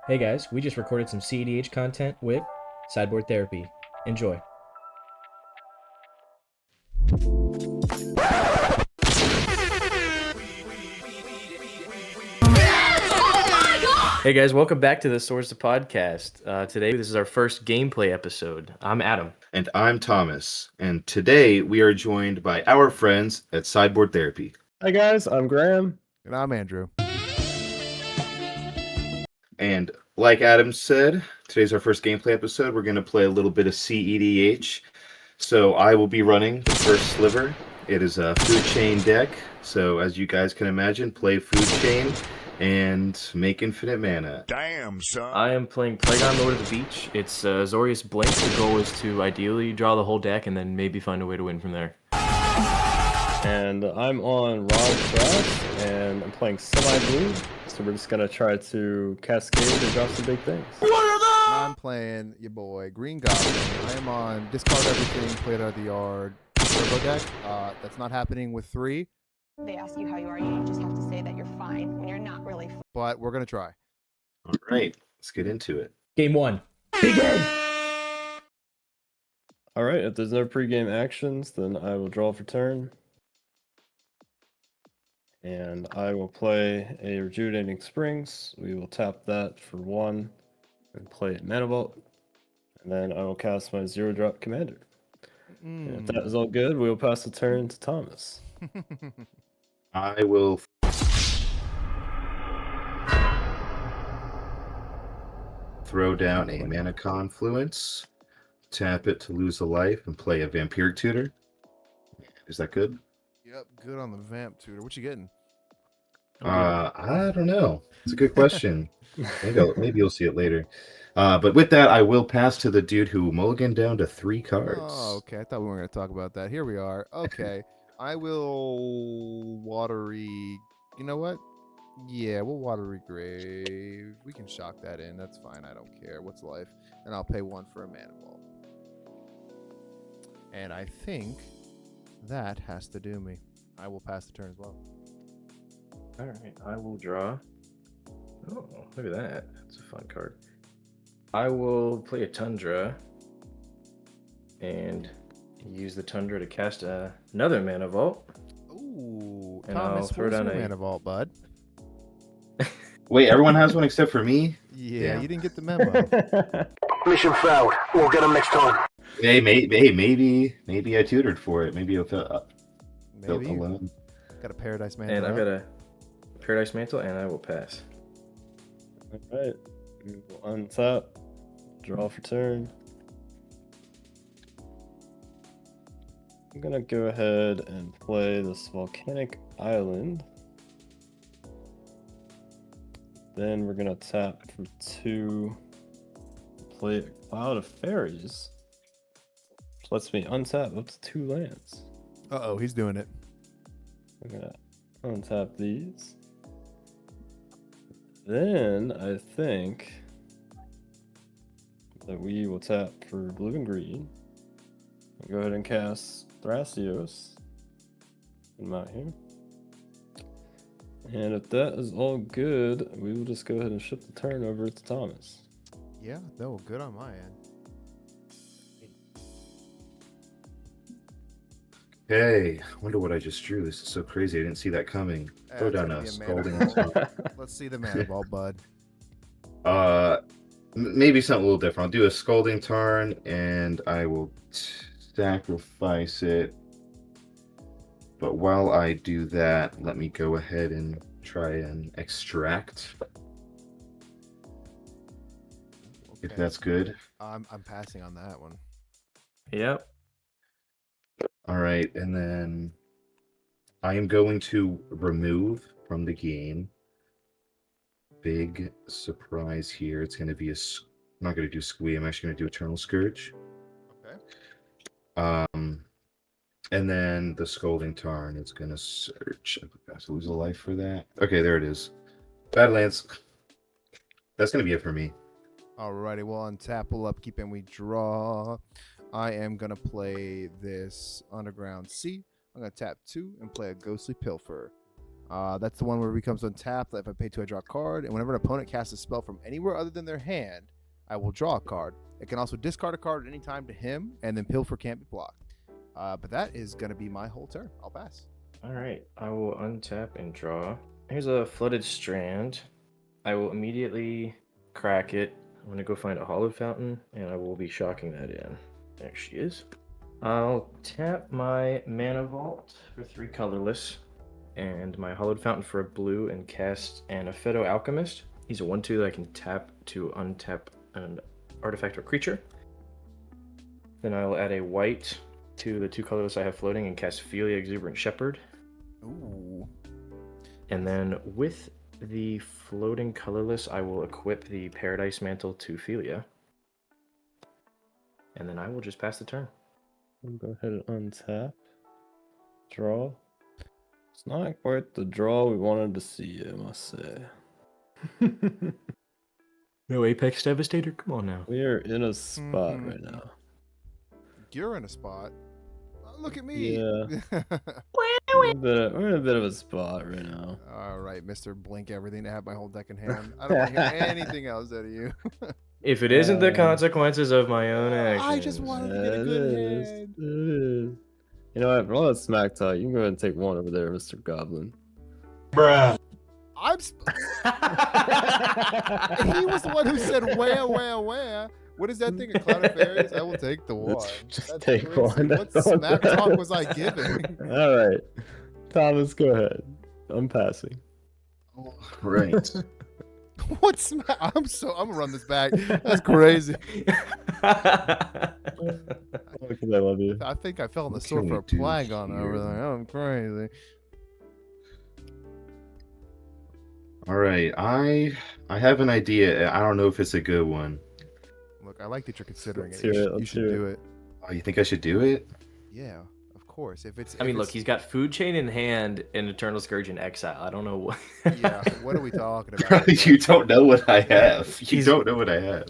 Hey guys, we just recorded some cEDH content with Sideboard Therapy. Enjoy. Hey guys, welcome back to the Source of Podcast. Today, this is our first gameplay episode. I'm Adam. And I'm Thomas. And today we are joined by our friends at Sideboard Therapy. Hi guys, I'm Graham. And I'm Andrew. And like Adam said, today's our first gameplay episode. We're going to play a little bit of cEDH. So I will be running the first sliver. It is a food chain deck. So as you guys can imagine, play food chain and make infinite mana. Damn, son. I am playing PLAGON Lord of the Beach. It's Azorius Blink. The goal is to ideally draw the whole deck and then maybe find a way to win from there. And I'm on ROG THRAS, and I'm playing semi-blue, so we're just gonna try to cascade and drop some big things. I'm playing your boy Green Goblin. I am on discard everything, play it out of the yard turbo deck. That's not happening with 3, They ask you how you are, you just have to say that you're fine when you're not really but we're gonna try. All right, let's get into it. Game 1. Begin! Alright, if there's no pre-game actions, then I will draw for turn. And I will play a Rejuvenating Springs. We will tap that for 1 and play Mana Vault. And then I will cast my 0-drop commander. And if that is all good, we will pass the turn to Thomas. I will throw down a mana confluence, tap it to lose a life, and play a vampiric tutor. Is that good? Yep, good on the vamp tutor. What you getting? I don't know. It's a good question. Maybe you'll see it later. But with that, I will pass to the dude who mulliganed down to 3 cards. Oh, okay. I thought we weren't going to talk about that. Here we are. Okay. I will watery. You know what? Yeah, we'll watery grave. We can shock that in. That's fine. I don't care. What's life? And I'll pay 1 for a mana vault. And I think that has to do me. I will pass the turn as well. Alright, I will draw. Oh, look at that. That's a fun card. I will play a Tundra and use the Tundra to cast another Mana Vault. Ooh, And Thomas, I'll throw where's down your a- mana vault, bud? Wait, everyone has one except for me? Yeah, Yeah. you didn't get the memo. Mission failed. We'll get them next time. Hey, maybe I tutored for it. Maybe I felt Maybe you alone. got a paradise mana. And I've got a Paradise Mantle, and I will pass. Alright, we will untap, draw for turn. I'm gonna go ahead and play this Volcanic Island. Then we're gonna tap for 2, play a Cloud of Fairies, which lets me untap up to 2 lands. Uh-oh, he's doing it. I'm gonna untap these. Then I think that we will tap for blue and green. I'll go ahead and cast Thrasios. Put him out here. And if that is all good, we will just go ahead and ship the turn over to Thomas. Yeah, that was good on my end. Hey, wonder what I just drew. This is so crazy. I didn't see that coming. Throw It's down gonna a be scalding. mana vault. Let's see the mana vault, bud. Maybe something a little different. I'll do a scalding turn, and I will sacrifice it. But while I do that, let me go ahead and try and extract. If Okay. that's good. I'm passing on that one. Yep. All right, and then I am going to remove from the game. Big surprise here. It's going to be I'm not going to do Squee. I'm actually going to do Eternal Scourge. Okay. And then the Scolding Tarn is going to search. I have to lose a life for that. Okay, there it is. Badlands. That's going to be it for me. Alrighty, well, untap, we'll upkeep, and we draw. I am going to play this Underground Sea. I'm going to tap 2 and play a Ghostly Pilfer. That's the one where it becomes untapped. If I pay 2, I draw a card, and whenever an opponent casts a spell from anywhere other than their hand, I will draw a card. It can also discard a card at any time to him, and then Pilfer can't be blocked. But that is going to be my whole turn. I'll pass. All right, I will untap and draw. Here's a Flooded Strand. I will immediately crack it. I'm going to go find a Hallowed Fountain, and I will be shocking that in. There she is. I'll tap my Mana Vault for 3 colorless, and my Hallowed Fountain for a blue, and cast an Aphedo Alchemist. He's a 1/2 that I can tap to untap an artifact or creature. Then I will add a white to the 2 colorless I have floating and cast Philia Exuberant Shepherd. Ooh. And then with the floating colorless, I will equip the Paradise Mantle to Philia. And then I will just pass the turn. I'll go ahead and untap. Draw. It's not quite the draw we wanted to see, I must say. No Apex Devastator? Come on now. We are in a spot right now. You're in a spot. Look at me. Yeah. We're in a bit of a spot right now. All right, Mr. Blink Everything to have my whole deck in hand. I don't want to hear anything else out of you. If it isn't the consequences of my own actions. I just wanted to get a good hand. It is. You know what? For all that smack talk, you can go ahead and take one over there, Mr. Goblin. Bruh. He was the one who said where. What is that thing? A cloud of fairies? I will take the one. Just take one. What smack talk was I giving? All right, Thomas, go ahead. I'm passing. Right. What smack? I'm gonna run this back. That's crazy. Because I love you. I think I fell on the What sword can for we a do PLAGON over here? there. I'm crazy. All right. I have an idea. I don't know if it's a good one. Look, I like that you're considering Let's it. hear it, You let's should hear do it. Oh, you think I should do it? Yeah, of course. If it's, I mean, if look, it's- he's got Food Chain in hand and Eternal Scourge in exile. I don't know what. Yeah, what are we talking about? You don't know what I have. You He's- don't know what I have.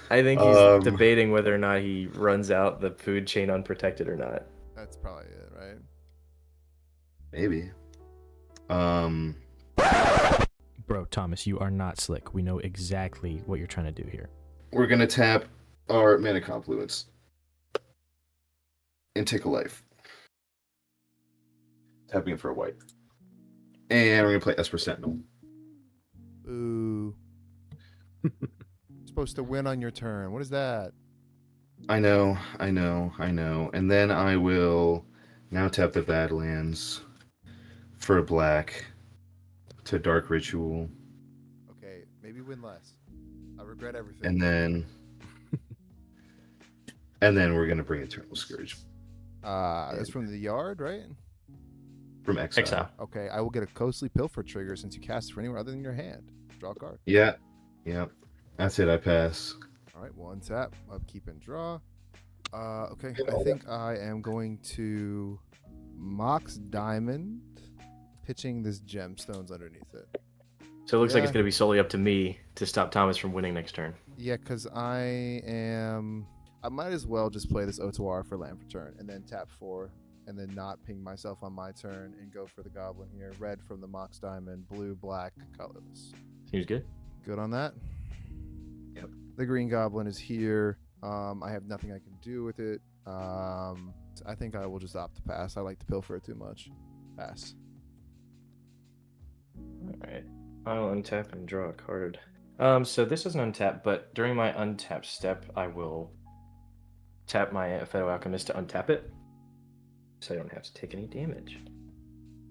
I think he's Um, debating whether or not he runs out the Food Chain unprotected or not. That's probably it, right? Maybe. Bro, Thomas, you are not slick. We know exactly what you're trying to do here. We're gonna tap our Mana Confluence and take a life. Tapping for a white. And we're gonna play Esper Sentinel. Ooh. Supposed to win on your turn. What is that? I know. And then I will now tap the Badlands for a black to Dark Ritual. Okay, maybe win less. I regret everything. And then and then we're gonna bring Eternal Scourge That's from the yard, right? from Exile. Exile. Okay, I will get a Ghostly Pilfer trigger since you cast it for anywhere other than your hand. Draw a card. Yeah. That's it, I pass. All right, one tap, upkeep and draw. Okay, I think I am going to Mox Diamond, pitching this gemstones underneath it. So it looks like Yeah. it's going to be solely up to me to stop Thomas from winning next turn. Yeah, because I might as well just play this Otoar for land for turn and then tap 4 and then not ping myself on my turn and go for the Goblin here. Red from the Mox Diamond, blue, black, colorless. Seems good. Good on that? Yep. The Green Goblin is here. I have nothing I can do with it. I think I will just opt to pass. I like to pilfer it too much. Pass. All right. I'll untap and draw a card. So this doesn't untap, but during my untap step, I will tap my Aphedo Alchemist to untap it, so I don't have to take any damage.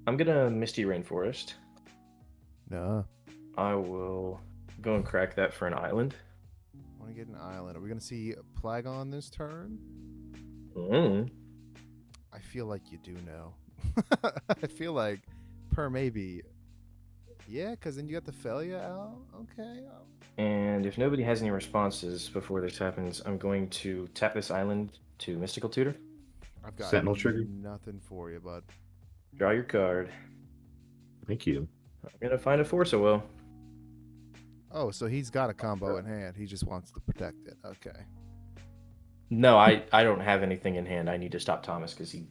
I'm gonna Misty Rainforest. No. I will go and crack that for an island. Want to get an island. Are we going to see PLAGON this turn? I feel like you do know. I feel like per maybe. Yeah, because then you got the failure out. Okay. And if nobody has any responses before this happens, I'm going to tap this island to Mystical Tutor. I've got Sentinel trigger? nothing for you, bud. Draw your card. Thank you. I'm gonna find a Force of Will. Oh, so he's got a combo in hand. He just wants to protect it. Okay. No, I don't have anything in hand. I need to stop Thomas because he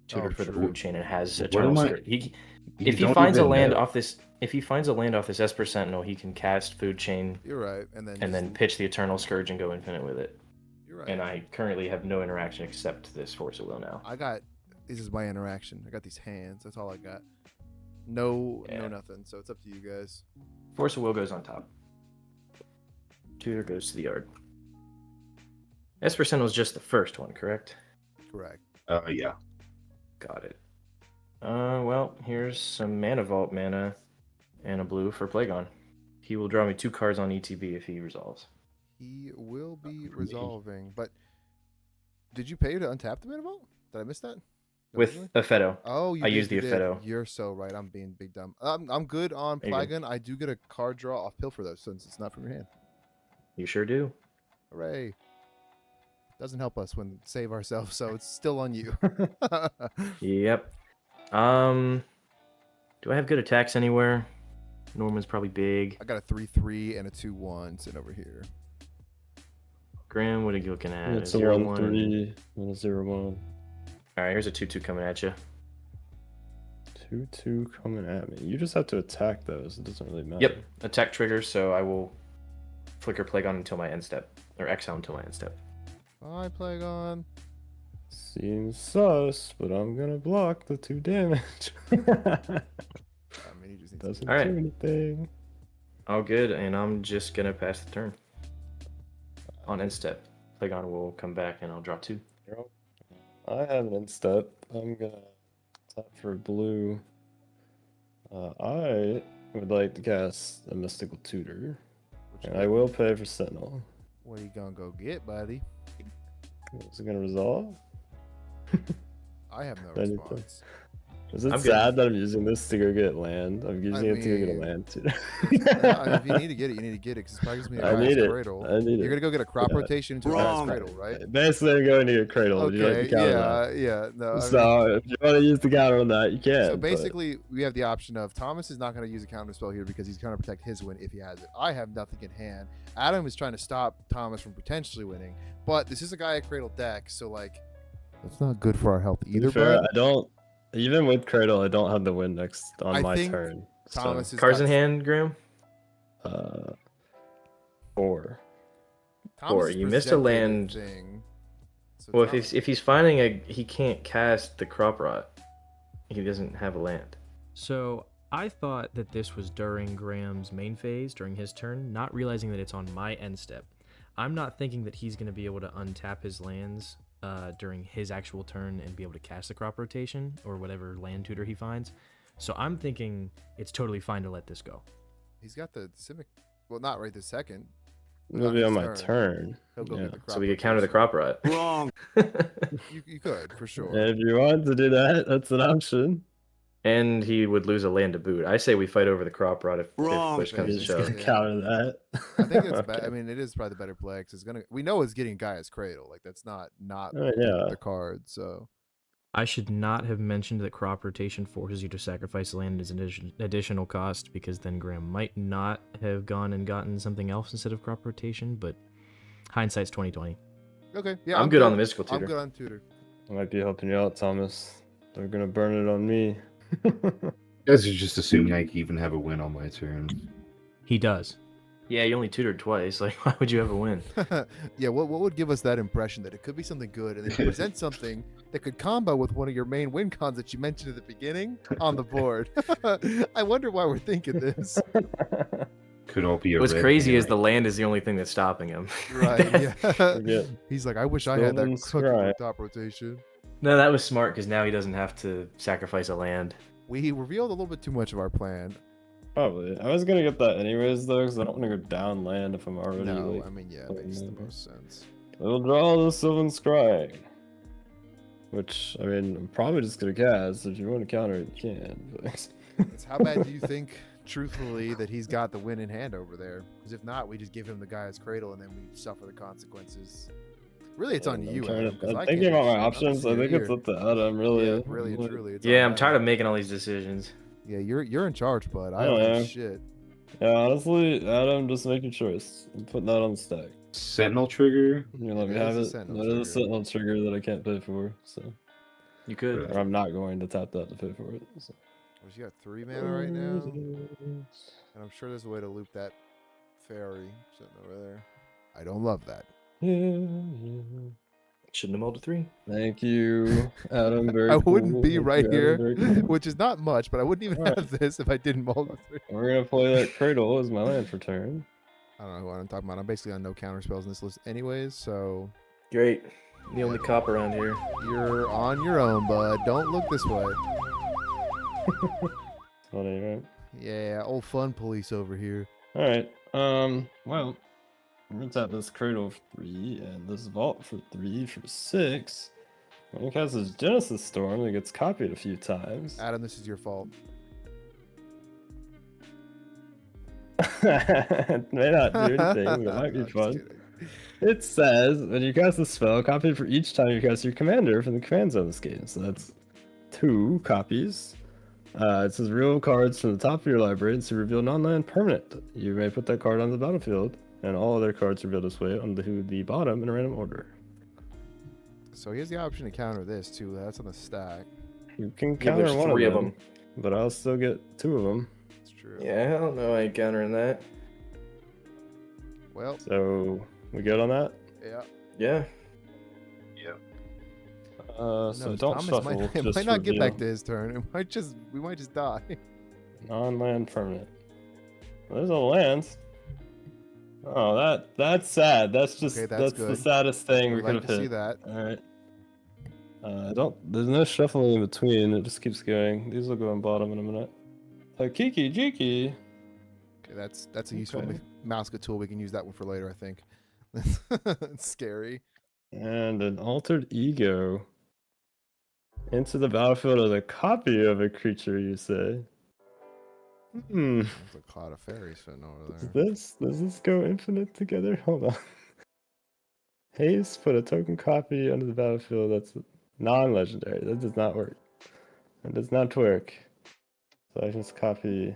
tutored Oh, for the true. Food Chain and has What Eternal am I- Scourge. If he finds a land off this, if he finds a land off this Esper Sentinel, he can cast Food Chain You're right. And and then pitch the Eternal Scourge and go infinite with it. You're right. And I currently have no interaction except this Force of Will now. This is my interaction. I got these hands. That's all I got. No Yeah. nothing. So it's up to you guys. Force of Will goes on top. Tutor goes to the yard. Esper Sentinel is just the first one, correct? Correct. Yeah. Got it. Well, here's some Mana Vault mana and a blue for PLAGON. He will draw me 2 cards on ETB if he resolves. He will be resolving, but did you pay to untap the mana vault? Did I miss that? With Originally? Epheto. Oh, I used the you did. Epheto. You're so right. I'm being big dumb. I'm good on There you go. PLAGON. I do get a card draw off Pilfer though, since it's not from your hand. You sure do. Hooray! Doesn't help us when save ourselves, so it's still on you. Yep. Do I have good attacks anywhere? Norman's probably big. I got a 3/3 and a 2/1 sitting over here. Graham, what are you looking at? It's a 0-1. 1-3 and a 0-1. All right, here's a 2/2 coming at you. 2-2 coming at me. You just have to attack those. It doesn't really matter. Yep, attack triggers, so I will flicker PLAGON until my end step, or exile until my end step. Bye, PLAGON. Seems sus, but I'm gonna block the 2 damage. I mean, he just needs Doesn't to... All right. do anything. All good, and I'm just gonna pass the turn. On end step, PLAGON will come back and I'll draw 2. I have an instep. I'm gonna tap for blue. I would like to cast a Mystical Tutor, and I will pay for Sentinel. What are you gonna go get, buddy? Is it gonna resolve? I have no Anything. response. Is it I'm good. sad that I'm using this to go get land? I'm using it to go get a mean, land too. If you need to get it, you need to get it because it's probably gonna be a I need Gaea's it. Cradle. I need You're it. gonna go get a crop Yeah. rotation into a Wrong. Gaea's Cradle, right? Basically, I'm going to get Cradle. Would you like Okay, to counter that? yeah. No, I mean, So if you want to use the counter on that, you can. so but- basically, we have the option of Thomas is not going to use a counter spell here because he's trying to protect his win if he has it. I have nothing in hand. Adam is trying to stop Thomas from potentially winning, but this is a Gaia Cradle deck, so like, that's not good for our health to be either. fair, Bud. I don't. Even with Cradle, I don't have the win next on I my think turn. Thomas is Cards in hand, Graham? 4. Four. You missed a land. Thing. So Well, Thomas- if he's finding he can't cast the Crop Rot. He doesn't have a land. So I thought that this was during Graham's main phase, during his turn, not realizing that it's on my end step. I'm not thinking that he's going to be able to untap his lands during his actual turn and be able to cast the crop rotation or whatever land tutor he finds. So I'm thinking it's totally fine to let this go. he's got the Simic. Well, not right this second. It'll be his on my turn. turn. He'll go Yeah. get the crop So we could counter the rotation. Crop Rot. Wrong. You could for sure. And if you want to do that, that's an option. And he would lose a land to boot. I say we fight over the Crop Rot if Wrong. push comes to He's shove. Just Yeah. counter that. I think it's Okay. bad. I mean, it is probably the better play 'cause it's gonna. We know it's getting Gaia's Cradle. Like that's not Oh, yeah. the card. So I should not have mentioned that crop rotation forces you to sacrifice land as an additional cost, because then Graham might not have gone and gotten something else instead of crop rotation, but hindsight's 2020. okay, yeah, I'm good on the Mystical I'm Tutor. good on tutor. I might be helping you out, Thomas. They're gonna burn it on me. Guys are just assuming I even have a win on my turn. He does. Yeah, you only tutored twice. Like, why would you ever win? Yeah, what would give us that impression that it could be something good, and then you present something that could combo with one of your main win cons that you mentioned at the beginning on the board? I wonder why we're thinking this. Could all be a What's red crazy hand. is the land is the only thing that's stopping him. Right? Yeah. Forget. He's like, I wish I had that Sylvan cookie for Scribe. top rotation. No, that was smart because now he doesn't have to sacrifice a land. We revealed a little bit too much of our plan. Probably. I was gonna get that anyways though, because I don't want to go down land if I'm already No, like. I mean, yeah, it makes the most sense. We'll draw the Sylvan Scry. Which, I mean, I'm probably just gonna cast. If you want to counter it, you can. But... It's how bad do you think, truthfully, that he's got the win in hand over there? Because if not, we just give him the Gaia's Cradle and then we suffer the consequences. Really, it's on I'm you, trying Adam. to- 'cause I'm I thinking can't about do my shit. I'm options. I sitting think it's here. up to Adam, really. Yeah, really and truly. It's Yeah, on I'm tired of Adam. making all these decisions. Yeah, you're in charge, bud. I Oh, don't know yeah. shit. Yeah, honestly, Adam, just make your choice. I'm putting that on the stack. Sentinel trigger. You let It me have is a it. Sentinel That is a trigger. Sentinel trigger that I can't pay for, so You could. or I'm not going to tap that to pay for it. So. She got 3 mana right now. And I'm sure there's a way to loop that fairy sitting over there. I don't love that. Shouldn't have mulled a 3. Thank you, Adam. Very I wouldn't cool. be Thank right you, here, Adam. Very cool. which is not much, but I wouldn't even Alright. have this if I didn't mull the 3. We're gonna play that Cradle as my land for turn. I don't know what I'm talking about. I'm basically on no counter spells in this list anyways, so Great. The only cop around here. you're on your own, bud. Don't look this way. Funny, right? Yeah, old fun police over here. All right. Well, we're gonna tap this Cradle for 3 and this Vault for 3 for 6. When it casts this Genesis Storm, it gets copied a few times. Adam, this is your fault. It may not do anything, but it might be I'm just fun. kidding. It says when you cast a spell, copy for each time you cast your commander from the command zone this game. So that's 2 copies. It says reveal cards from the top of your library to reveal non-land permanent. You may put that card on the battlefield, and all other cards revealed this way on the bottom in a random order. So he has the option to counter this too. That's on the stack. You can Yeah, counter there's one 3 of of them, them. but I'll still get 2 of them. It's true. Yeah, I don't know. I ain't countering that. Well, So we good on that? yeah. Yeah. So No, don't Thomas shuffle. might, it just might not get back reveal. to his turn. We might just die. Non-land permanent. There's a land. Oh, that's sad. That's just Okay, that's that's the good. saddest thing we We'd could like have to see hit. that. All right. Don't. There's no shuffling in between. It just keeps going. These will go on bottom in a minute. Kiki Jiki. Okay, that's a useful Okay. Mouska tool. We can use that one for later, I think. It's scary. And an altered ego. Into the battlefield as a copy of a creature, you say? There's a cloud of fairies sitting over there. Does this go infinite together? Hold on. Haste, put a token copy under the battlefield that's non-legendary. That does not work. That does not work. So I just copy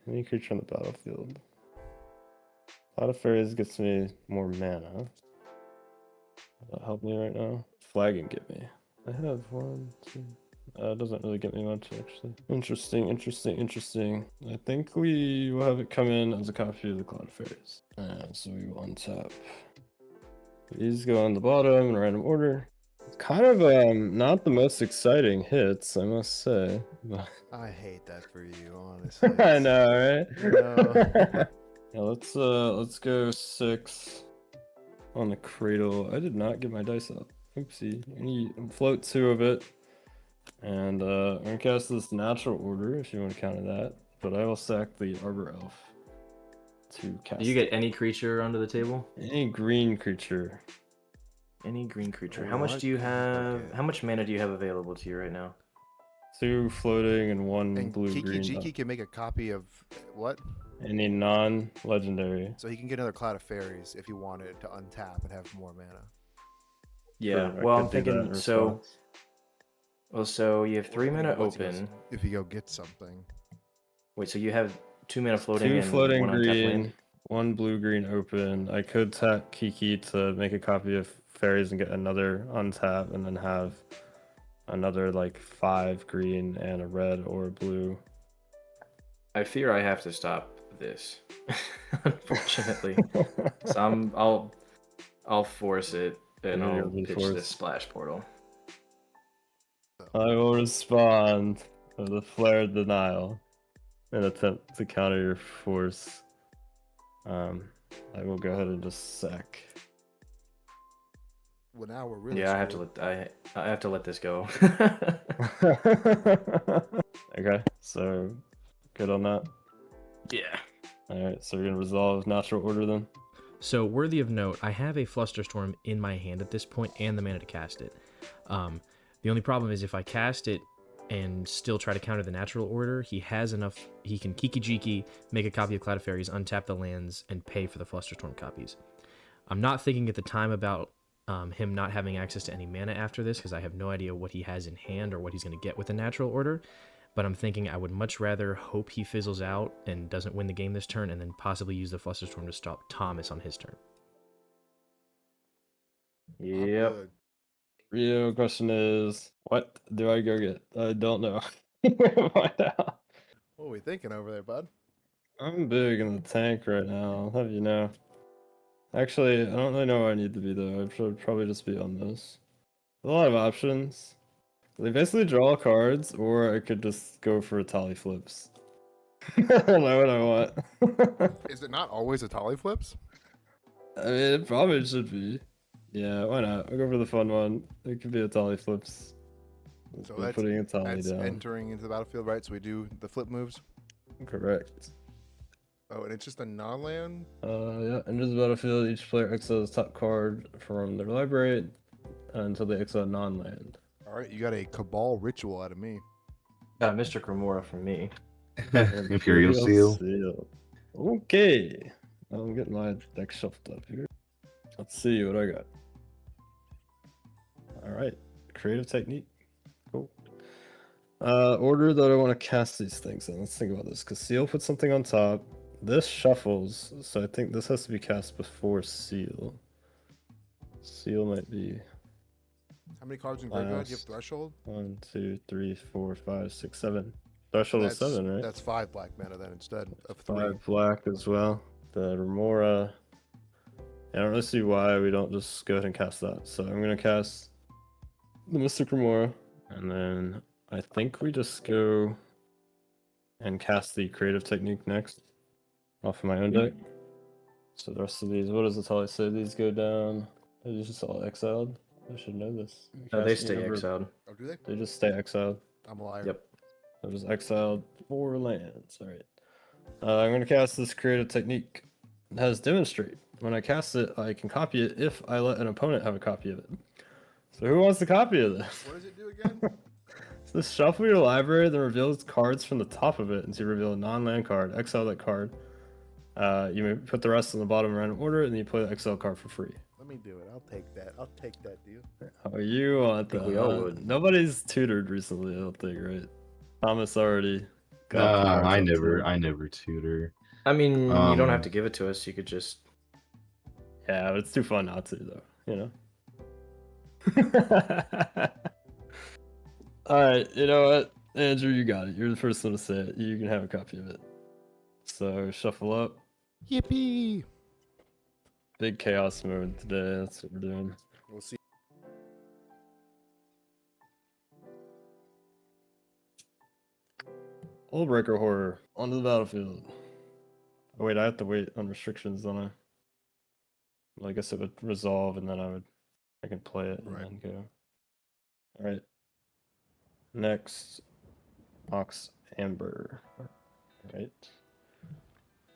any creature on the battlefield. A lot of fairies gets me more mana. Does that help me right now? Flagon get me. I have 1, 2. It doesn't really get me much, actually. Interesting. I think we will have it come in as a copy of the Cloud Fairies. So we will untap. These go on the bottom in random order. It's kind of not the most exciting hits, I must say. I hate that for you, honestly. I know, right? No. Yeah, let's go 6 on the Cradle. I did not get my dice up. Oopsie. I need float 2 of it. And I'm gonna cast this Natural Order if you want to counter that. But I will sack the Arbor Elf to cast. Do you get any creature onto the table? any green creature? Any green creature. Oh, How much what? do you have? Okay. How much mana do you have available to you right now? 2 floating and 1 And blue Kiki green. Jiki can make a copy of what? Any non-legendary. So he can get another cloud of fairies if he wanted to untap and have more mana. Yeah. Sure, I Well, I'm could do that in thinking so. response. Well, so you have 3 mana Once he goes- open. If he go get something. Wait, so you have 2 mana floating 2 and floating 1 untapped green, land? 1 blue green open. I could tap Kiki to make a copy of fairies and get another untap, and then have another like 5 green and a red or a blue. I fear I have to stop this, unfortunately. So I'll force it, and Yeah, I'll you'll be pitch forced. this splash portal. I will respond with a flared denial and attempt to counter your force. I will go ahead and just sack. Well, now we're really. Yeah, I have to screwed. I have to let this go. Okay, so good on that. Yeah. Alright, so we're gonna resolve Natural Order then. So, worthy of note, I have a Flusterstorm in my hand at this point and the mana to cast it. The only problem is if I cast it and still try to counter the Natural Order, he has enough. He can Kiki Jiki, make a copy of Cloud of Fairies, untap the lands, and pay for the Flusterstorm copies. I'm not thinking at the time about him not having access to any mana after this, because I have no idea what he has in hand or what he's going to get with the Natural Order. But I'm thinking I would much rather hope he fizzles out and doesn't win the game this turn, and then possibly use the Flusterstorm to stop Thomas on his turn. I'm Yep. good. Real question is, what do I go get? I don't know. Why not? What are we thinking over there, bud? I'm big in the tank right now, I'll have you know. Actually, I don't really know where I need to be though. I should probably just be on this. A lot of options. They basically draw cards, or I could just go for Atali flips. I don't know what I want. Is it not always a tolly flips? I mean, it probably should be. Yeah, why not? I'll go for the fun one. It could be Atali flips. So We're that's, putting Atali that's down. entering into the battlefield, right? So we do the flip moves. Correct. Oh, and it's just a non-land? Yeah, enters the battlefield. Each player exiles top card from their library until they exile non-land. All right, you got a Cabal Ritual out of me. Mr. Cremora from me. Imperial Seal. Okay. I'm getting my deck shuffled up here. Let's see what I got. Alright. Creative technique. Cool. Order that I want to cast these things in. Let's think about this. Because Seal puts something on top. This shuffles, so I think this has to be cast before Seal. Seal might be How many cards in graveyard? You have Threshold? 1, 2, 3, 4, 5, 6, 7. Threshold is 7, right? That's 5 black mana then instead of 3. 5 black as well. The Remora. I don't really see why we don't just go ahead and cast that. So I'm gonna cast the Mystic Remora, and then I think we just go and cast the Creative Technique next off of my own deck. So the rest of these, what does Atali say? These go down. Are these just all exiled? I should know this. They Casting stay over- exiled. Oh, do they? They just stay exiled. I'm a liar. Yep. I was exiled 4 lands. All right. I'm going to cast this Creative Technique. It has Demonstrate. When I cast it, I can copy it if I let an opponent have a copy of it. So who wants a copy of this? What does it do again? So shuffle your library, then reveal cards from the top of it until you reveal a non-land card. Exile that card. You may put the rest on the bottom in random order, and then you play the exile card for free. Let me do it. I'll take that. I'll take that deal. Oh, you want think that? we all would. Nobody's tutored recently, I don't think, right? Thomas already got the cards I up never, to- I never tutor. I mean, you don't have Um, to give it to us. You could just. Yeah, but it's too fun not to, though. You know. All right, you know what, Andrew, you got it. You're the first one to say it. You can have a copy of it. So shuffle up. Yippee! Big chaos mode today. That's what we're doing. We'll see. Breaker Horror onto the battlefield. Oh wait, I have to wait on restrictions, don't I? Well, I guess it would resolve, and then I can play it and Right. then go. All right. Next, Ox Amber. All right.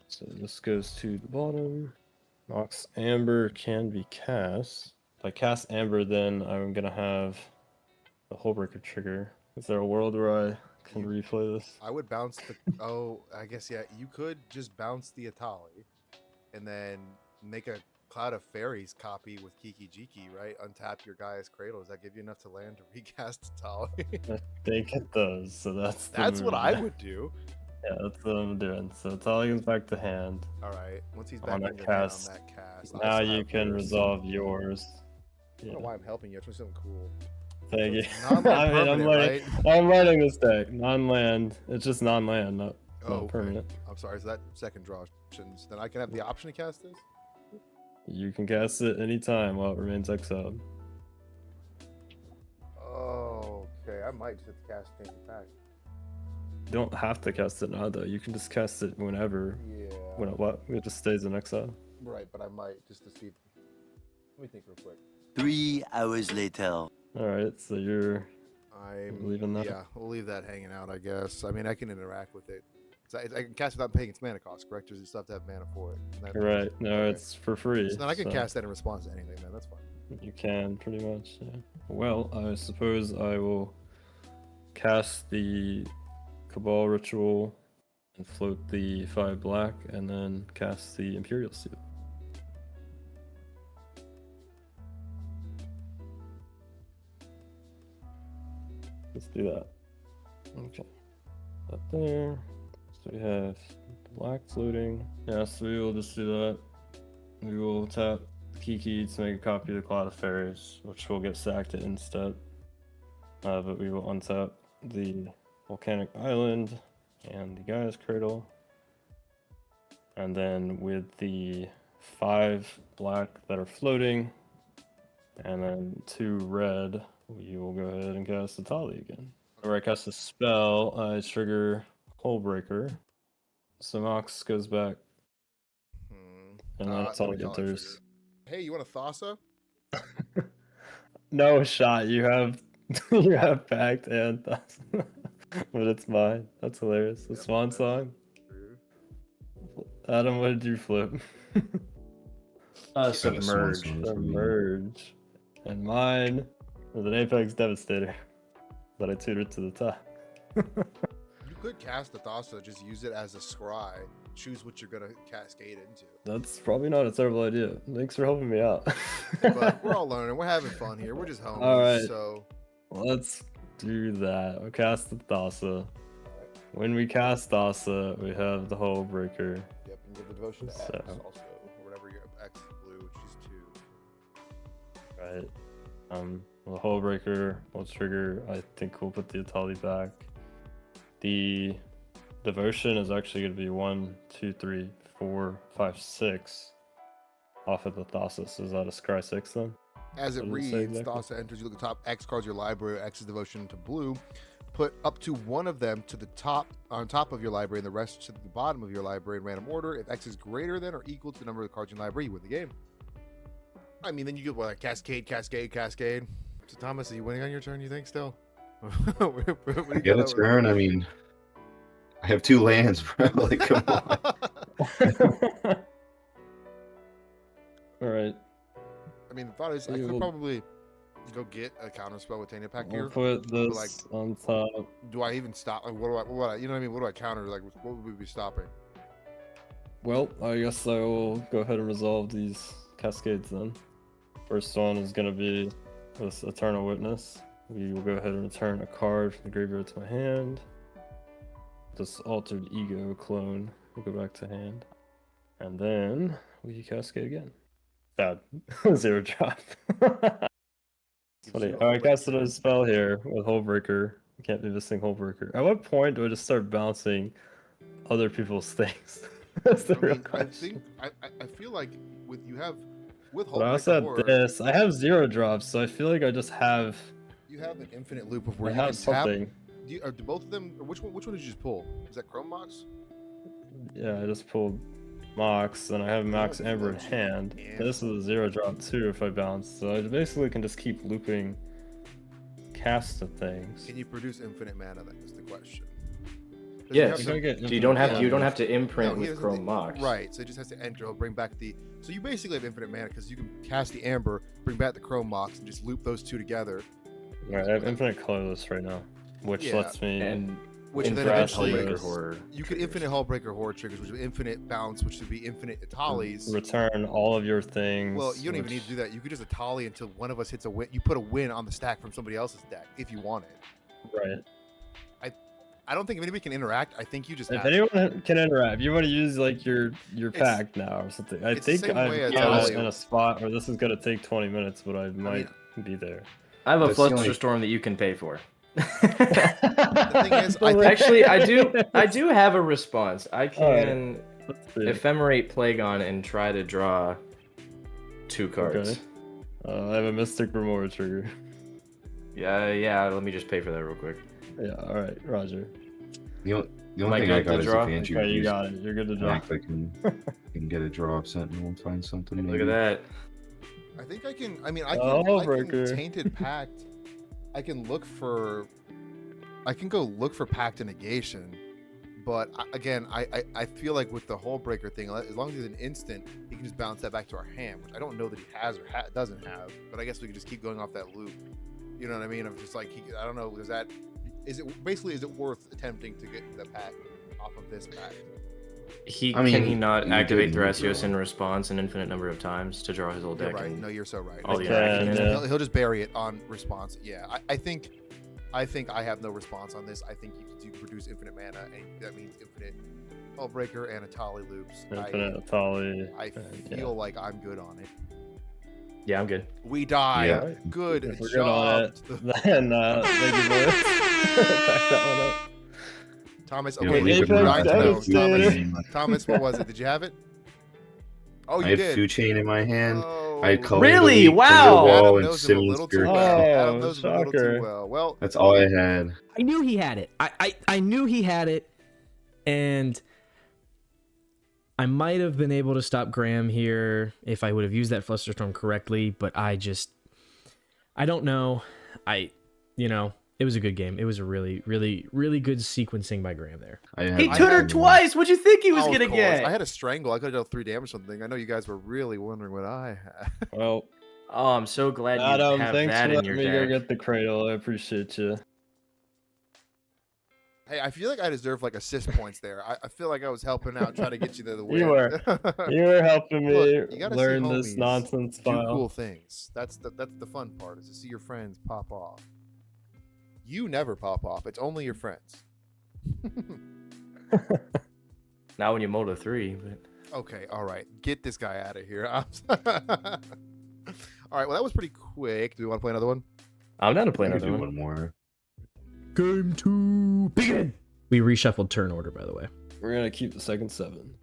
So this goes to the bottom. Ox Amber can be cast. If I cast Amber, then I'm gonna have the Hullbreaker trigger. Is there a world where I can replay this? I would bounce the. Oh, I guess yeah. You could just bounce the Atali, and then make a Cloud of Fairies copy with Kiki Jiki, right? Untap your Gaia's Cradle. Does that give you enough to land to recast Atali? I think it does. So that's That's what I would do. Yeah, that's what I'm doing. So Atali goes back to hand. All right. Once he's On back that in your hand cast. on that cast. I Now still you have can yours. resolve yours. I don't know why I'm helping you. I'm doing something cool. Thank you. it's non-land I mean, permanent, right? I'm writing this deck. Non-land. It's just non-land, not Oh, okay. permanent. I'm sorry. So that second draw options. Then I can have the option to cast this. You can cast it anytime while it remains exiled. Oh, okay. I might just have to cast Tank Attack. You don't have to cast it now, though. You can just cast it whenever. Yeah. When it just stays in exile. Right, but I might just to see. Let me think real quick. 3 hours later. Alright, so you're I'm leaving that? Yeah, we'll leave that hanging out, I guess. I mean, I can interact with it. So I can cast it without paying its mana cost, correct? Or does it still have to have mana for it? And that- right. No, okay. it's for free. So then I can so cast that in response to anything, man. That's fine. You can, pretty much, yeah. Well, I suppose I will cast the Cabal Ritual and float the 5 black, and then cast the Imperial Seal. Let's do that. Okay. That there. So we have black floating. Yeah, so we will just do that. We will tap Kiki to make a copy of the Cloud of Fairies, which will get sacked at instead. But we will untap the Volcanic Island and the Gaia's Cradle. And then with the 5 black that are floating, and then 2 red, we will go ahead and cast Atali again. Whenever I cast a spell, I trigger Hullbreaker. So Mox goes back, and then Atali enters. Hey, you want a Thassa? No shot. You have you have Pact and Thassa. But it's mine. That's hilarious. The Swan Song. Adam, what did you flip? Submerge. Submerge. And mine was an Apex Devastator that I tutored to the top. You could cast the Thassa, just use it as a scry. Choose what you're gonna cascade into. That's probably not a terrible idea. Thanks for helping me out. But we're all learning. We're having fun here. We're just homies. All right. So Let's do that. We'll cast the Thassa. When we cast Thassa, we have the Hullbreaker. yep, and give the devotion to X So- also, or whatever your X is blue, which is 2. Right. The Hullbreaker will trigger. I think we'll put the Atali back. The devotion is actually going to be 1, 2, 3, 4, 5, 6 off of the Thassa. So is that a scry 6 then? As it What does it say reads, exactly? Thassa enters. You look at the top X cards of your library. X's devotion to blue. Put up to 1 of them to the top on top of your library, and the rest to the bottom of your library in random order. If X is greater than or equal to the number of cards in your library, you win the game. I mean, then you get what, like cascade. So Thomas, are you winning on your turn? You think still? What do you Get a got? turn. I mean, I have 2 lands, bro. Like, come on. All right. I mean, the thought is I We could will- probably go get a counter spell with Tainted Pact We'll here. put this like- on top. Do I even stop? Like, what do I? You know what I mean? What do I counter? Like, what would we be stopping? Well, I guess I will go ahead and resolve these cascades then. First one is going to be this Eternal Witness. We will go ahead and return a card from the graveyard to my hand. This Altered Ego clone will go back to hand. And then we cascade again. Bad. 0 drop. It's funny. Oh, I casted a spell here with Hullbreaker. I can't do this thing Hullbreaker. At what point do I just start bouncing other people's things? That's the I real mean, question. I feel like with you have with But I also Hullbreaker have this. I have 0 drops, so I feel like I just have. you have an infinite loop of I where you can have tap. something. Do both of them? Or which one did you just pull? Is that Chrome Box? Yeah, I just pulled Mox, and I have Max Amber in hand. Yeah. This is a 0 drop too if I bounce, so I basically can just keep looping cast of things. Can you produce infinite mana? That is the question. 'Cause Yes. have You're to- gonna get So you don't have infinite you don't mana. have to imprint No, he with doesn't Chrome think- Mox. Right, so it just has to enter. He'll bring back the. So you basically have infinite mana because you can cast the Amber, bring back the Chrome Mox, and just loop those 2 together. Right, I have infinite colorless right now, which Yeah, lets me. And Which in then THRAS, eventually Hullbreaker Horror you could triggers. infinite Hullbreaker Horde triggers, which is infinite bounce, which would be infinite Atalis. return all of your things. Well, you don't even need which- to do that. You could just Atali until one of us hits a win. You put a win on the stack from somebody else's deck if you want it. Right. I don't think if anybody can interact. I think you just If have to. anyone can interact, if you want to use like your pack now or something. I it's the think same way I'm as got it Elio. in a spot where this is gonna take 20 minutes, but I might be there. I have a That's the Fluster only- Storm that you can pay for. The thing is, I think Actually, I do have a response. I Alright. can Let's see. ephemerate Plagon and try to draw 2 cards. Okay. I have a Mystic Remora trigger. Yeah. Let me just pay for that real quick. Yeah. All right, Roger. The only, the Am I only thing I good to got is draw? if Andrew Okay, you uses got it. You're good to draw. Pact, I can get a draw of Sentinel and find something. Look at that. I think I can. I mean, I can. Oh, I can breaker. Tainted Pact. I can look for. I can go look for Pact and Negation, but again, I feel like with the Hullbreaker thing, as long as he's an instant, he can just bounce that back to our hand, which I don't know that he has or doesn't have. But I guess we can just keep going off that loop. You know what I mean? Of just like I don't know. Is it worth attempting to get the pack off of this pack? I mean, Can he not you activate do Thrasios draw. in response an infinite number of times to draw his whole You're deck? right. and No, you're so right. all the Okay, action in it? yeah. He'll just bury it on response. Yeah, I think I have no response on this. I think you can produce infinite mana, and that means infinite Hullbreaker and Atali loops. Infinite Atali. I and, feel like I'm good on it. Yeah, I'm good. We die. Yeah. Good If we're good job. on it, then thank you, boys. Back that one up. Thomas, You know, okay, believe it or Apex not, I have Thomas, food Devastator. chain in my- Thomas, what was it? Did you have it? Oh, I you had did. food chain in my hand. Oh, I had Color Really? of the Week, Wow. Wall, Adam and knows him a Simmons little too Spirit well. Guide. Adam Oh, knows him a little too shocker. well. Well, That's all I had. I knew he had it. I knew he had it, and I might have been able to stop Graham here if I would have used that Flusterstorm correctly, but I don't know. It was a good game. It was a really, really, really good sequencing by Graham there. He I tutored had- twice. What'd you think he was of gonna course. get? I had a strangle. I could have dealt 3 damage or something. I know you guys were really wondering what I had. Well, Oh, I'm so glad you Adam, have thanks that for in letting your me go deck. get the cradle. I appreciate you. Hey, I feel like I deserve like assist points there. I feel like I was helping out, trying to get you to the win. You were. You were helping me Look, you gotta see learn this homies nonsense do file. cool things. That's the fun part, is to see your friends pop off. You never pop off. It's only your friends. Not when you mold a 3, but Okay, all right. Get this guy out of here. All right, well, that was pretty quick. Do we want to play another one? I'm down to play I could another do one. one more. Game 2, begin. We reshuffled turn order, by the way. We're gonna keep the second 7.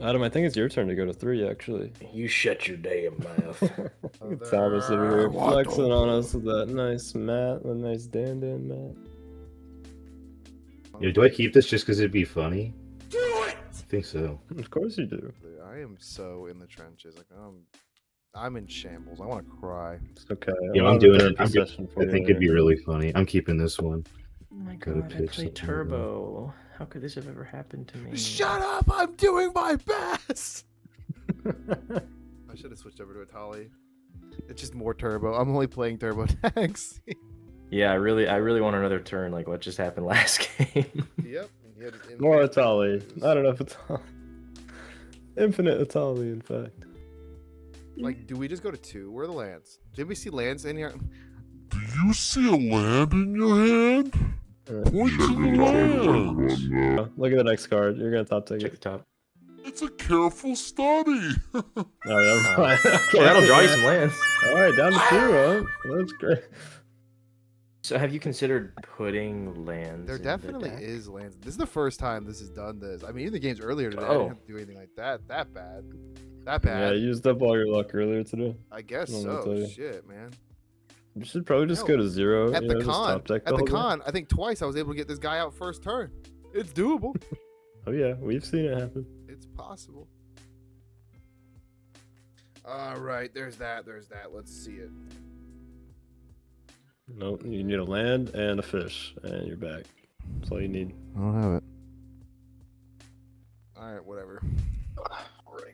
Adam, I think it's your turn to go to 3, actually. You shut your damn mouth. Look at Thomas over here flexing on us with that nice mat, the nice Dan mat. You know, do I keep this just because it'd be funny? Do it! I think so. Of course you do. I am so in the trenches. Like I'm in shambles. I want to cry. It's okay. Yeah, I'll I'm have a doing it. therapy I session for think you it'd be really funny. I'm keeping this one. Oh my Gotta god, I pitch played something Turbo. How could this have ever happened to me? Shut up! I'm doing my best. I should have switched over to Atali. It's just more turbo. I'm only playing turbo decks. Yeah, I really want another turn like what just happened last game. Yep. More Atali. Not enough Atali. Infinite Atali, in fact. Like, do we just go to 2? Where are the lands? Did we see lands in here? Do you see a land in your hand? Point to the land. Oh, look at the next card. You're gonna top take Check it. the top. It's a careful study. Oh, yeah. Okay, that'll draw you some lands. All right, down to 2, huh? That's great. So have you considered putting lands? There in definitely the deck? is lands. This is the first time this has done this. I mean, even the games earlier today, I Oh. didn't have to do anything like that. That bad. That Yeah, bad. you used up all your luck earlier today. I guess I don't know what to so. tell you. Shit, man. You should probably just No. go to 0. At you the know, just con, top deck at the whole game. con, I think twice I was able to get this guy out first turn. It's doable. Oh yeah, we've seen it happen. It's possible. All right, there's that. There's that. Let's see it. Nope, you need a land and a fish, and you're back. That's all you need. I don't have it. All right, whatever. All right.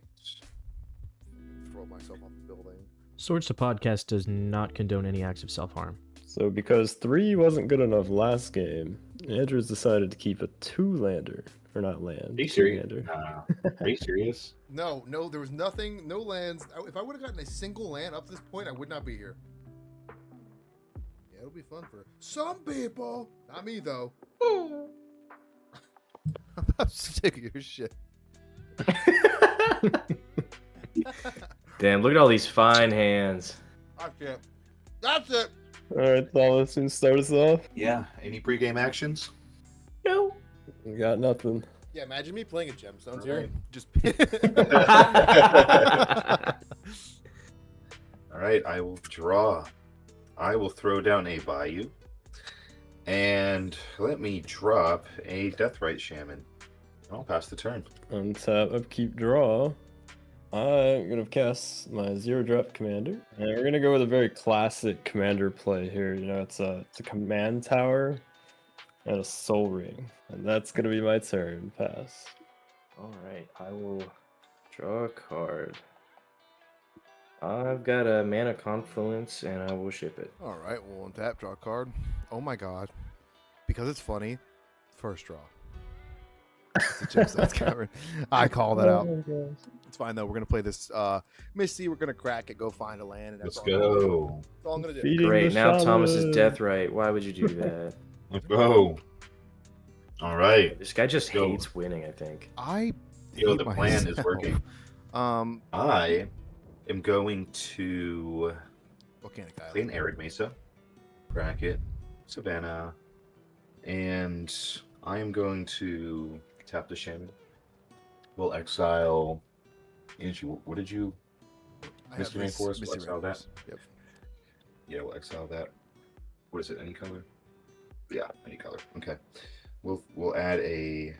Throw myself off the building. Swords to Podcast does not condone any acts of self-harm. So because 3 wasn't good enough last game, Andrews decided to keep a 2-lander. Or not land. Are you serious? 2-lander. Are you serious? No, there was nothing, no lands. If I would have gotten a single land up to this point, I would not be here. Yeah, it'll be fun for some people. Not me, though. I'm sick of your shit. Damn, look at all these fine hands. That's it. That's it. Alright, Thomas, you can start us off. Yeah. Any pregame actions? No. We got nothing. Yeah, imagine me playing a Gemstones All here. right. Just. All right, I will draw. I will throw down a Bayou. And let me drop a Deathrite Shaman. I'll pass the turn. Untap, upkeep, draw. I'm gonna cast my 0-drop commander. And we're gonna go with a very classic commander play here. You know, it's a command tower and a soul ring. And that's gonna be my turn. Pass. All right, I will draw a card. I've got a Mana Confluence, and I will ship it. All right, we'll untap, draw a card. Oh my god. Because it's funny, first draw. It's a Gemstones card. I call that out. Oh my gosh. It's fine though. We're gonna play this Misty. We're gonna crack it. Go find a land. And that's Let's all I'm gonna do. go. That's all I'm gonna do. Feeding Great, the now Thomas is shaman. Deathrite. Why would you do that? Let's go. All right. This guy just Go. hates winning, I think. I. You know, hate the plan is myself. working. Um, I am going to Volcanic play Island. an Arid Mesa, bracket, Savannah, and I am going to tap the shaman. We'll exile. Angie, what did you? I Misty Rainforest, Misty exile that? Rainforest. Yep. Yeah, we'll exile that. What is it? Any color? Yeah, any color. Okay. We'll add a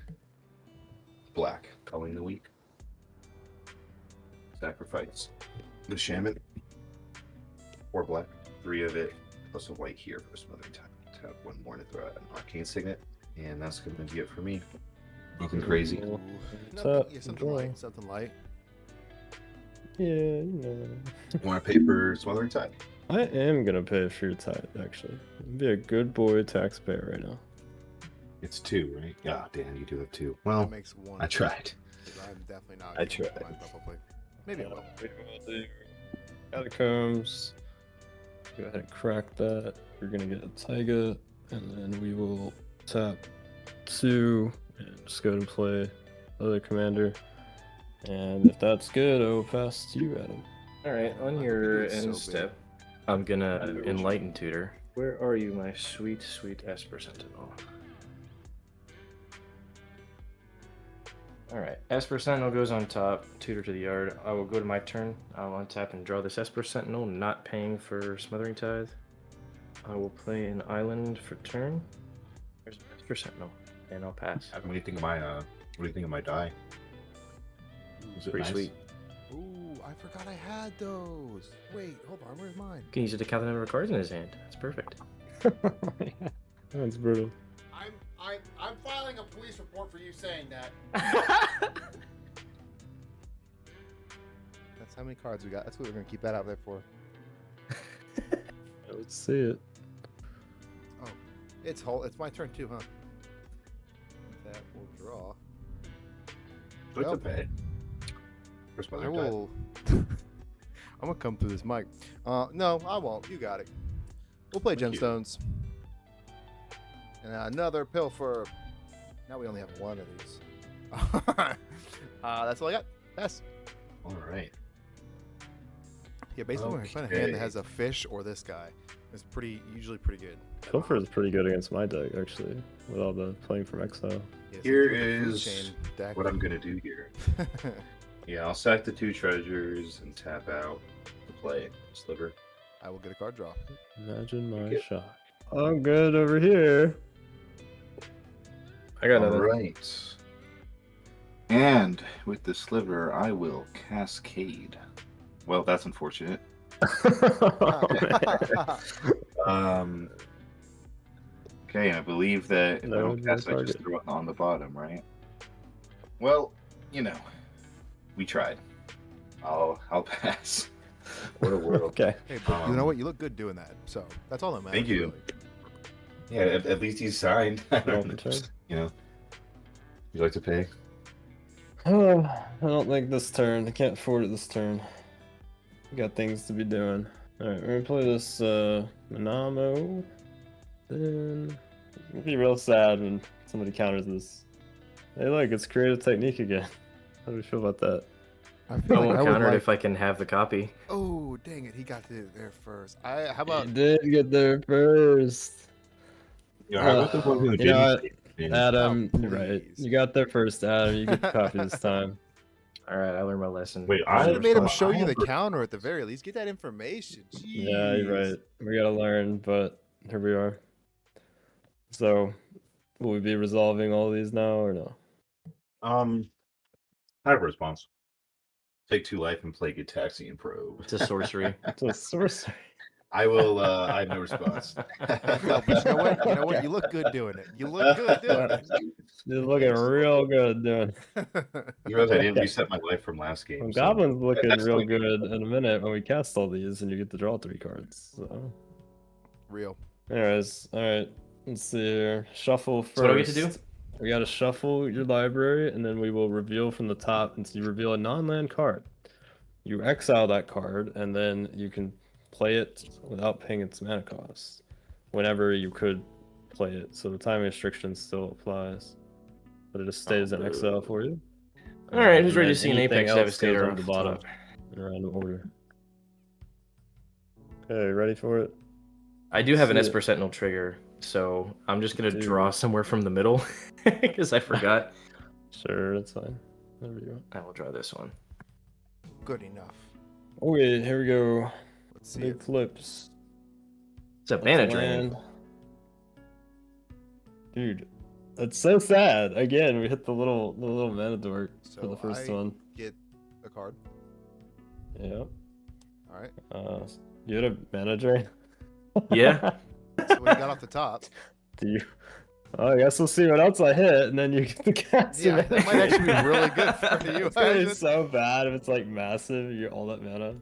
black, culling the weak. Sacrifice the shaman. 4 black, 3 of it, plus a white here for smothering time. Tap 1 more to throw out an arcane signet, and that's going to be it for me. Nothing crazy. Ooh. Tap, Yeah, something draw. light. Something light. Yeah, you know. Want to pay for smothering tide? I am gonna pay for your tithe, actually. Be a good boy taxpayer right now. It's 2, right? Yeah, damn, you do have 2. That Well, makes 1. I tried. I'm definitely not. I giving tried. mine probably. Maybe I will. We will do Catacombs. Go ahead and crack that. You're gonna get a Taiga, and then we will tap 2 and just go to play other commander. And if that's good, I will pass to you, Adam. All right, on I your think it's so end big. step, I'm gonna enlighten tutor. Where are you, my sweet, sweet Esper Sentinel? All right, Esper Sentinel goes on top, tutor to the yard. I will go to my turn. I'll untap and draw this Esper Sentinel, not paying for Smothering Tithe. I will play an island for turn. There's an Esper Sentinel, and I'll pass. What do you think of my What do you think of my die? Is it Pretty nice? sweet. Ooh, I forgot I had those. Wait, hold on. Where's mine? You can use it to count the number of cards in his hand. That's perfect. That's brutal. I'm filing a police report for you saying that. That's how many cards we got. That's what we're gonna keep that out there for. Let's see it. Oh, it's my turn too, huh? That will draw. What's a Well, pay? For I smothering tide? will. I'm gonna come through this mic. No, I won't. You got it. We'll play Thank you. gemstones. And another pilfer. Now we only have 1 of these. That's all I got. Pass. All right. Yeah, basically when I find a hand that has a fish or this guy, it's usually pretty good. Pilfer is pretty good against my deck, actually, with all the playing from exile. Yeah, so Here if you have a food is chain deck. what I'm gonna do here. Yeah, I'll sack the 2 treasures and tap out to play Sliver. I will get a card draw. Imagine my Good. shot. I'm good over here. I got All another. right. And with the Sliver, I will Cascade. Well, that's unfortunate. Okay, I believe that if I No, don't no cast, I just target. throw it on the bottom, right? Well, you know, we tried. I'll pass. What a world. Okay. Hey, but you know what? You look good doing that. So that's all that matters. Thank you. really. Yeah, at least he's signed. Roll the turn. You know, you like to pay? I don't think this turn. I can't afford it this turn. We got things to be doing. Alright, we're gonna play this Manamo. Then it'll be real sad when somebody counters this. Hey look, it's creative technique again. How do we feel about that? I I feel like won't I would counter it like... if I can have the copy. Oh, dang it. He got there first. How about... You did get there first. Yeah, how about the one who You know didn't what? take it? Adam, Oh, you're right. please. You got there first, Adam. You get the copy this time. All right, I learned my lesson. Wait, I should have made him respond- show I you the have- counter at the very least. Get that information. Yeah, you're Jeez. right. We gotta learn, but here we are. So, will we be resolving all these now or no? I have a response. Take 2 life and play Good Taxi and Probe. It's a sorcery. It's a sorcery. I will. I have no response. No, but you know what? You know what? You look good doing it. You look good doing it. You're looking real good doing. You realize I didn't reset my life from last game. Well, so- Goblin's looking that's real like- good in a minute when we cast all these and you get to draw 3 cards. So, Real. anyways, all right. Let's see here. Shuffle first. So what do we get to do? We gotta shuffle your library, and then we will reveal from the top. And so you reveal a non-land card. You exile that card, and then you can play it without paying its mana cost. Whenever you could play it, so the time restriction still applies, but it just stays in exile for you. All right, who's And ready then to see an anything Apex else Devastator goes on off the the bottom top? in random order. Okay, ready for it? I do have an Shit. Esper Sentinel trigger, so I'm just gonna Dude. draw somewhere from the middle because I forgot. Sure, that's fine. There we go. I will draw this one. Good enough. Okay, here we go. Let's see Big it. flips. It's a That's mana a drain. land. Dude, that's so sad. Again, we hit the little mana dork for So the first I one. get a card. Yeah. All right. You had a mana drain? Yeah. So what do you got off the top? Do you? Oh, I guess we'll see what else I hit, and then you get the cast. Yeah, that might actually be really good for you. It's gonna be so bad if it's like massive. You're all that mana.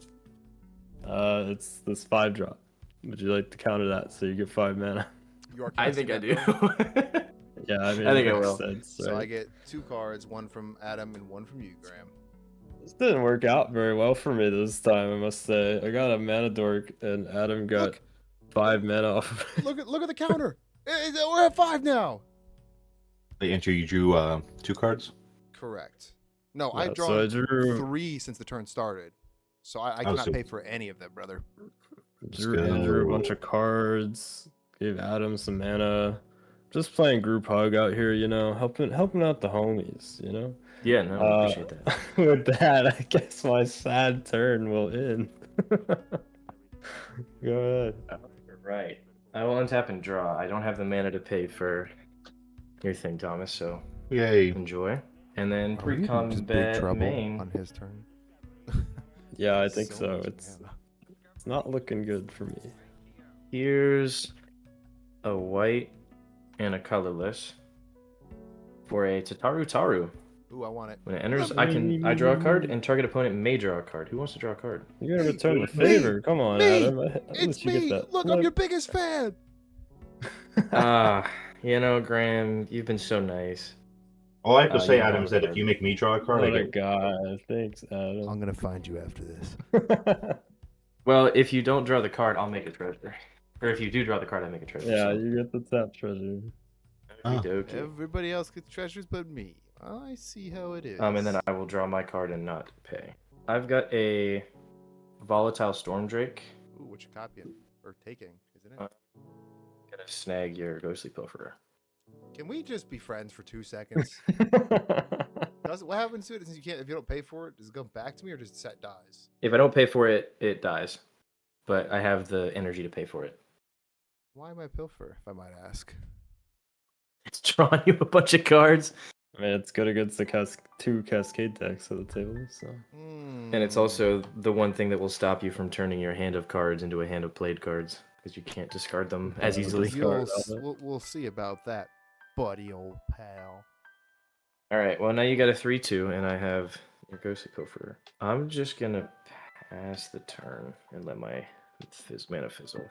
It's this 5-drop. Would you like to counter that so you get 5 mana? You are I think I casting do. that, Yeah, I mean, I think it I makes will. sense, So I right? get 2 cards, one from Adam and one from you, Graham. This didn't work out very well for me this time, I must say. I got a mana dork, and Adam got Look. 5 mana off. Look at the counter. We're at 5 now. Andrew, you drew 2 cards. Correct. No, Yeah, I've so drawn I drew 3 since the turn started. So I Oh, cannot so- pay for any of them, brother. Drew Andrew a bunch go. of cards, gave Adam some mana. Just playing group hug out here, you know, helping out the homies, you know. Yeah, no, I appreciate that. With that, I guess my sad turn will end. Go ahead. Right. I will untap and draw. I don't have the mana to pay for your thing, Thomas, so Yay. enjoy. And then Are we in just big pre-combat trouble main. on his turn? Yeah, I think so. much It's mana. not looking good for me. Here's a white and a colorless for a Taru. Ooh, I want it. When it enters, I draw a card, and target opponent may draw a card. Who wants to draw a card? You gotta Me, return the me, favor. Come on, me. Adam. I It's let you me. get that. Look, I'm your biggest fan. You know, Graham, you've been so nice. All I have to Oh, say, you Adam, want is a that if card. you make me draw a card, What I a get guy. Thanks, Adam. I'm gonna find you after this. Well, if you don't draw the card, I'll make a treasure. Or if you do draw the card, I make a treasure. Yeah, so. you get the tap treasure. Oh. Okey-dokey. Everybody else gets treasures but me. I see how it is. And then I will draw my card and not pay. I've got a Volatile Storm Drake. Ooh, what you copying or taking, isn't it? Gonna snag your Ghostly Pilferer. Can we just be friends for 2 seconds? What happens to it since you can't? If you don't pay for it, does it go back to me or just set dies? If I don't pay for it, it dies. But I have the energy to pay for it. Why am I pilfer, if I might ask? It's drawing you a bunch of cards. I mean, it's good against the 2 Cascade decks at the table, so. And it's also the one thing that will stop you from turning your hand of cards into a hand of played cards. Because you can't discard them as Yeah, easily. We'll see about that, buddy, old pal. Alright, well now you got a 3-2, and I have your Ghostly Pilferer. I'm just gonna pass the turn and let my mana fizzle.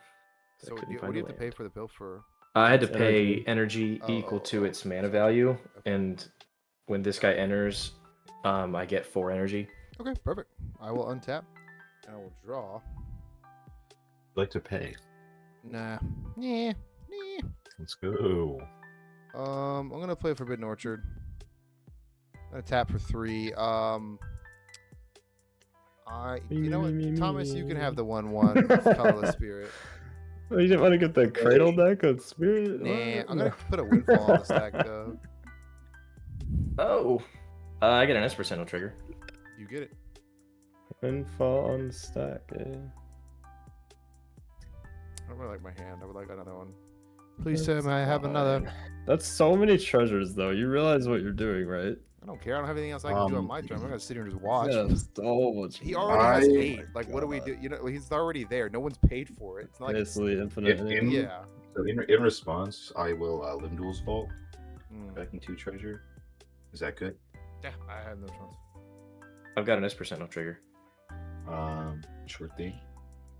So couldn't what do find you a have to pay land. for the pilfer? I had to It's pay energy Oh, equal oh, to oh, its mana sorry. value, Okay. and when this guy enters, I get 4 energy. Okay, perfect. I will untap and I will draw. I'd like to pay. Nah. Nah. Let's go. I'm gonna play Forbidden Orchard. I'm gonna tap for 3. You know what, Thomas, you can have the 1/1 Colorless Spirit. Oh, you didn't want to get the Cradle deck on Spirit? Nah, What? I'm gonna put a Windfall on the stack though. Oh! I get an Esper Sentinel trigger. You get it. Windfall on the stack, eh? I don't really like my hand. I would like another one. Please tell me I have another. That's so many treasures, though. You realize what you're doing, right? I don't care. I don't have anything else I can do on my turn. I'm gonna sit here and just watch. Yeah, so much. He already has I- 8. Like, what do we do? You know, he's already there. No one's paid for it. It's not like Basically infinite. in- yeah. So in response, I will Limb Duel's Vault. Mm. Back into treasure. Is that good? Yeah, I have no chance. I've got an Esper Sentinel trigger. Sure thing.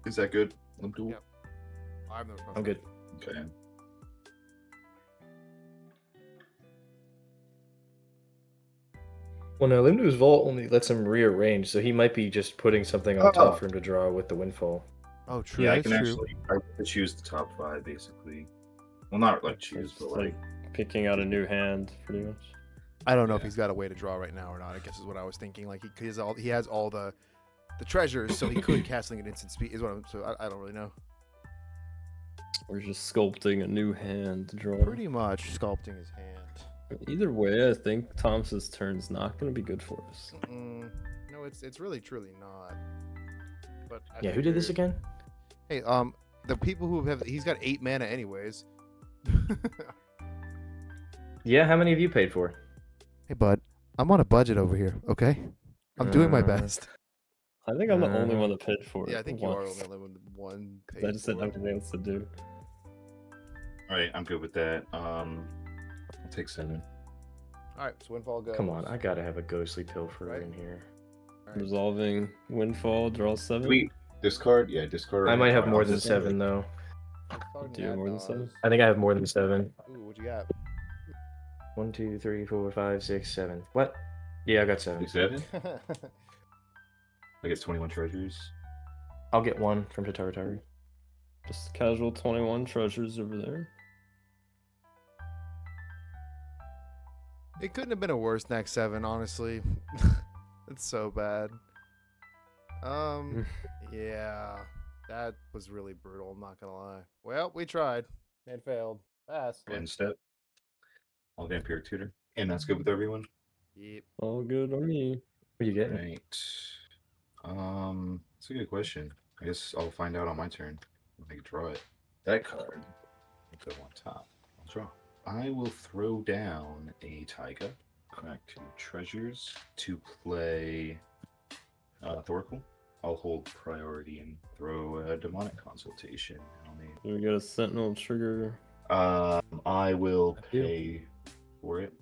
Is that good? Limb Duel? Yep. I have no chance. I'm good. Okay. Well, no, Limdu's Vault only lets him rearrange, so he might be just putting something on Oh. top for him to draw with the Windfall. Oh, true. Yeah, I That's can true. I can choose the top 5 basically. Well, not like choose, It's but like picking out a new hand, pretty much. I don't know if Yeah. he's got a way to draw right now or not. I guess is what I was thinking. Like he has all the treasures, so he could casting an instant speed. Is what I'm. So I don't really know. We're just sculpting a new hand to draw. Pretty much sculpting his hand. Either way, I think Thomas's turn's not going to be good for us. No, it's really truly not. But I Yeah, who did this figured- again? Hey, the people who have he's got 8 mana anyways. Yeah, how many of you paid for? Hey, bud, I'm on a budget over here. Okay, I'm doing my Uh, best. I think I'm the only Uh, one that paid for it. Yeah, I think you are once, only one. 'cause I just had nothing else to do. All right, I'm good with that. I'll take 7. All right, so Windfall goes. Come on, I gotta have a ghostly pilfer Right. in here. All right. Resolving Windfall, draw 7. We discard, yeah, discard. I might have more than just- 7 though. Starting Do you have at more than Nas. 7? I think I have more than 7. Ooh, what you got? 1, 2, 3, 4, 5, 6, 7. What? Yeah, I got 7. 7. I get 21 treasures. I'll get 1 from Tatarataru. Just casual 21 treasures over there. It couldn't have been a worse next 7, honestly. It's so bad. Yeah, that was really brutal. I'm not gonna lie. Well, we tried and failed. Pass. End step. All vampiric tutor. And that's good with everyone. Yep. All good on me. What are you getting? Right. That's a good question. I guess I'll find out on my turn. I can draw it. That card. Go on top. I'll draw. I will throw down a Taiga. Crack 2 treasures to play Thoracle. I'll hold priority and throw a demonic consultation. Do we get a sentinel trigger? I will I do. pay for it.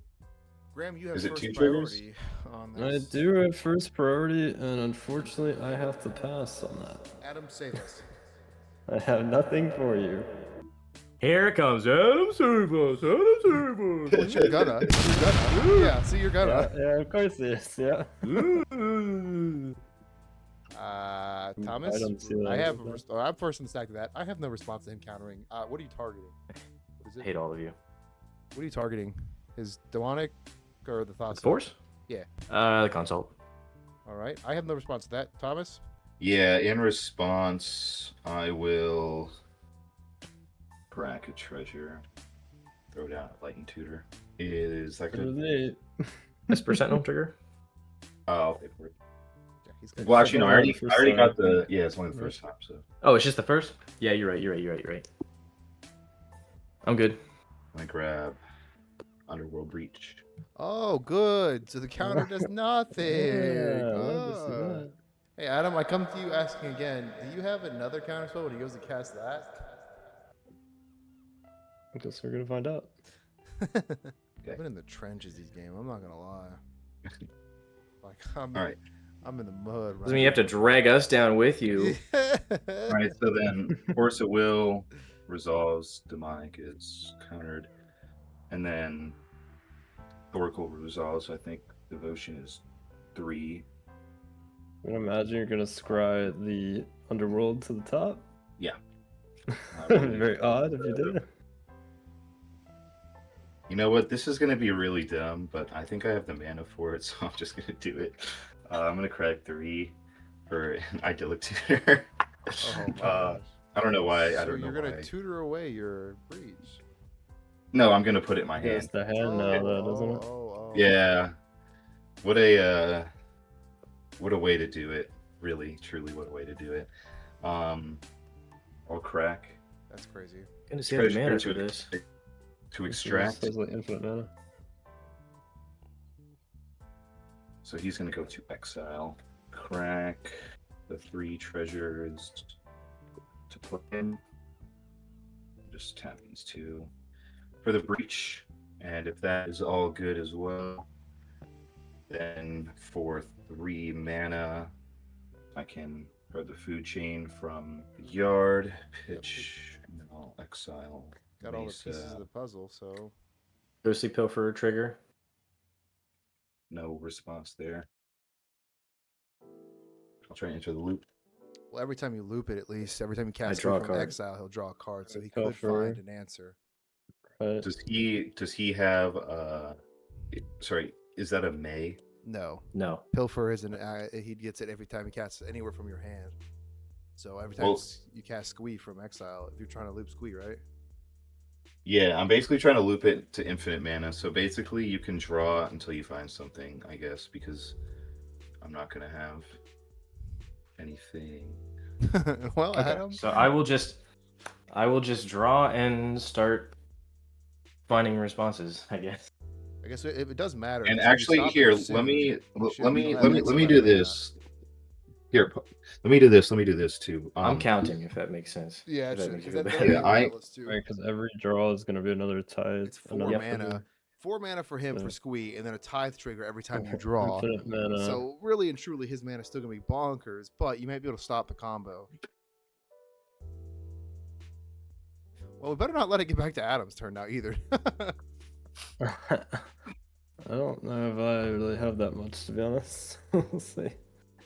Graham, you have Is it first 2 triggers? priority on I this. do have first priority, and unfortunately, I have to pass on that. Adam, save us. I have nothing for you. Here comes Adam Service. Adam Service. Well, you're gonna. You're gonna. Yeah, see, you're gonna. Yeah, of course it is. Yeah. Thomas, I don't see that. I have. I'm first in the stack to that. I have no response to him countering. What are you targeting? What is it? Hate all of you. What are you targeting? His demonic or the thoughts? Force? Yeah. The consult. All right. I have no response to that. Thomas. Yeah, in response, I will crack a treasure. Throw down a lightning tutor. Is that What is good? it? Esper Sentinel trigger. I'll pay for it. Yeah, he's good. Well, actually, no, I already First got time. the. Yeah, it's only the first time, so Oh, it's just the first? Yeah, you're right. I'm good. I grab Underworld Breach. Oh, good. So the counter does nothing. Yeah, I love to see Oh. that. Hey, Adam, I come to you asking again. Do you have another counter spell when he goes to cast that? I guess we're gonna find out. I've been in the trenches these games. I'm not gonna lie. Like I'm. All right. I'm in the mud. Right Doesn't mean you have to drag us down with you. All right, so then Force at Will resolves, Demonic is countered, and then Oracle resolves. I think Devotion is 3. I imagine you're gonna scry the underworld to the top. Yeah. Very odd if you did. You know what? This is going to be really dumb, but I think I have the mana for it, so I'm just going to do it. I'm going to crack 3 for an idyllic tutor. Oh my gosh. I don't know why. So I don't know you're gonna why. tutor away your breach. No, I'm going to put it in my Yes, hand. the hand now, though, doesn't it? Oh. Yeah. What a way to do it. Really, truly, what a way to do it. I'll crack That's crazy. Gonna see the treasure mana for to, this. to extract. It's like infinite mana. So he's going to go to exile. Crack the 3 treasures to put in. Just tap these 2 for the breach. And if that is all good as well, then for 3 mana, I can throw the food chain from the yard, pitch, and then I'll exile. Got all the Mesa. pieces of the puzzle, so Ghostly pilfer trigger. No response there. I'll try and enter the loop. well, every time you loop it, at least every time you cast draw it a from card. exile, he'll draw a card, so he Go could for- find an answer. Right. Does he have sorry, is that a May? No, No. pilfer isn't. He gets it every time he casts it anywhere from your hand. So every time Well- you cast Squee from exile, if you're trying to loop Squee, right? Yeah, I'm basically trying to loop it to infinite mana. So basically, you can draw until you find something, I guess, because I'm not gonna have anything. Well, Okay, Adam, so I will just draw and start finding responses, I guess. I guess it does matter. And 'cause if you actually, stop here, it soon, you should be let me having do mana. this. Here, let me do this. Let me do this too. I'm counting if that makes sense. Yeah, If it that should, makes you because feel that better. Yeah, I- countless too. Right, because every draw is going to be another tithe. It's 4 another mana. 4 mana for him Yeah. for Squee, and then a tithe trigger every time you draw. Infinite mana. So really and truly, his mana is still gonna be bonkers, but you might be able to stop the combo. Well, we better not let it get back to Adam's turn now either. I don't know if I really have that much, to be honest. We'll see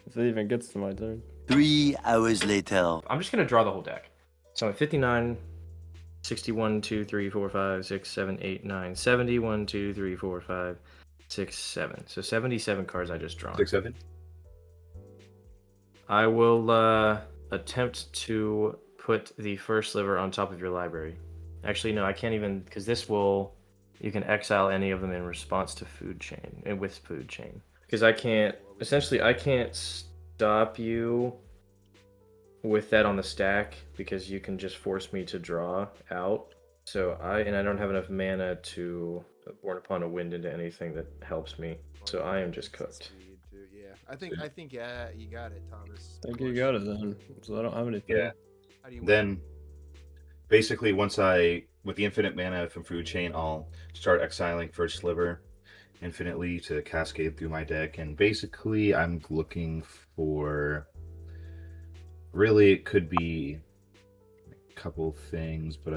if it even gets to my turn. 3 hours later. I'm just gonna draw the whole deck. So I'm 59, 61, 2, 3, 4, 5, 6, 7, 8, 9, 70, 1, 2, 3, 4, 5, 6, 7. So 77 cards I just drawn. 6, 7. I will attempt to put the first sliver on top of your library. Actually, no, I can't even, because this will, you can exile any of them in response to food chain, and with food chain. Because I can't, essentially, I can't stop you with that on the stack, because you can just force me to draw out. So I don't have enough mana to Born Upon a Wind into anything that helps me. So I am just cooked. Yeah, I think yeah, you got it, Thomas. I think you got it then. So I don't have anything. Yeah. How do you win? Then, basically, once with the infinite mana from Food Chain, I'll start exiling First Sliver infinitely to cascade through my deck. And basically, I'm looking for. Really, it could be a couple things, but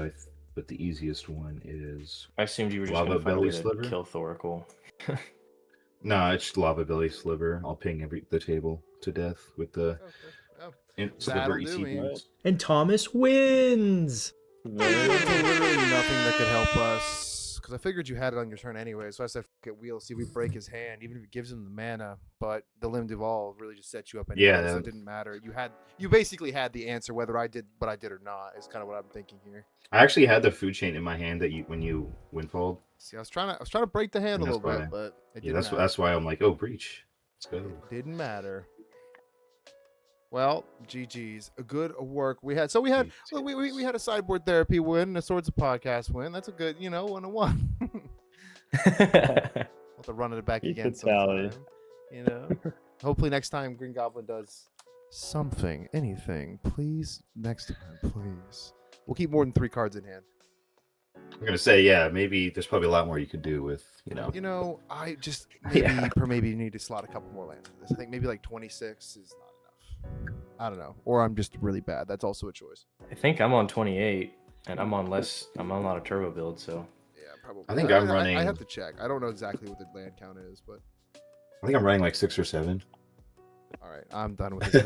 the easiest one is. I assumed you were just Lava going to find a Belly way to Sliver? kill Thoracle. No, it's Lava Belly Sliver. I'll ping the table to death with the Oh, Sliver that'll do me. ETB. And Thomas wins. literally nothing that could help us, because I figured you had it on your turn anyway. So I said, "Fuck it, we'll see if we break his hand, even if it gives him the mana." But the Limb Duval really just set you up anyway, Yeah, so that- it didn't matter. You basically had the answer whether I did what I did or not. Is kind of what I'm thinking here. I actually had the Food Chain in my hand when you windfalled. See, I was trying to break the hand a And little that's bit, why- but it Yeah, didn't matter. that's why I'm like, oh, breach. Let's go. It didn't matter. Well, GG's. A good work. We had we had a Sideboard Therapy win, a Swords of Podcast win. That's a good, 1-1. We'll have to run it back You again could tally. sometime. Hopefully next time Green Goblin does something, anything. Please, next time, please. We'll keep more than 3 cards in hand. I'm gonna say, yeah, maybe there's probably a lot more you could do with, I just Yeah. maybe you need to slot a couple more lands for this. I think maybe like 26 is not enough. I don't know. Or I'm just really bad. That's also a choice. I think I'm on 28, and I'm on a lot of turbo build, so Yeah, probably. I think I'm I running- have to check. I don't know exactly what the land count is, but I think I'm running like 6 or 7. all right. I'm done with this.